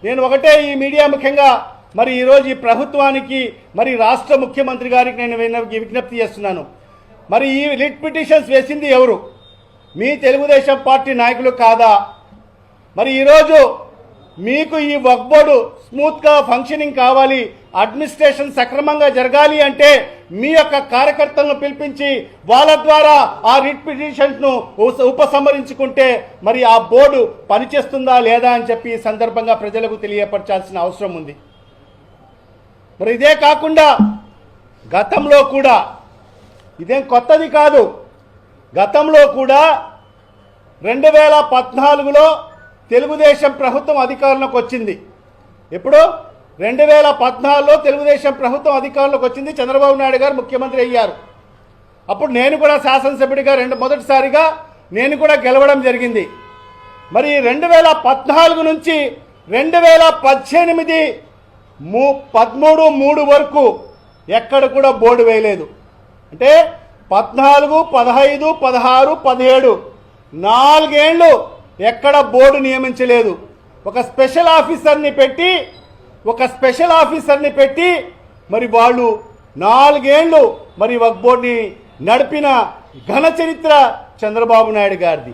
నేను ఒకటే ఈ మీడియా ముఖ్యంగా మరి ఈరోజు ఈ ప్రభుత్వానికి మరి రాష్ట్ర ముఖ్యమంత్రి గారికి నేను విజ్ఞప్తి చేస్తున్నాను. మరి ఈ రిట్ పిటిషన్స్ వేసింది ఎవరు? మీ తెలుగుదేశం పార్టీ నాయకులు కాదా? మరి ఈరోజు మీకు ఈ వక్ఫ్ బోర్డు స్మూత్గా ఫంక్షనింగ్ కావాలి, అడ్మినిస్ట్రేషన్ సక్రమంగా జరగాలి అంటే మీ యొక్క కార్యకర్తలను పిలిపించి వాళ్ళ ద్వారా ఆ రిట్ పిటిషన్స్ను ఉపసంహరించుకుంటే మరి ఆ బోర్డు పనిచేస్తుందా లేదా అని చెప్పి ఈ సందర్భంగా ప్రజలకు తెలియపరచాల్సిన అవసరం ఉంది. మరి ఇదే కాకుండా గతంలో కూడా, ఇదేం కొత్తది కాదు, గతంలో కూడా 2014లో తెలుగుదేశం ప్రభుత్వం అధికారంలోకి వచ్చింది. ఎప్పుడు? 2014లో తెలుగుదేశం ప్రభుత్వం అధికారంలోకి వచ్చింది. చంద్రబాబు నాయుడు గారు ముఖ్యమంత్రి అయ్యారు. అప్పుడు నేను కూడా శాసనసభ్యుడిగా మొదటిసారిగా నేను కూడా గెలవడం జరిగింది. మరి 2014 నుంచి 2018 13 వరకు ఎక్కడ కూడా బోర్డు వేయలేదు. అంటే 14, 15, 16, 17 4 ఏళ్ళు ఎక్కడ బోర్డు నియమించలేదు. ఒక స్పెషల్ ఆఫీసర్ని పెట్టి మరి వాళ్ళు 4 ఏళ్ళు మరి వక్ఫ్ బోర్డుని నడిపిన ఘన చరిత్ర చంద్రబాబు నాయుడు గారిది.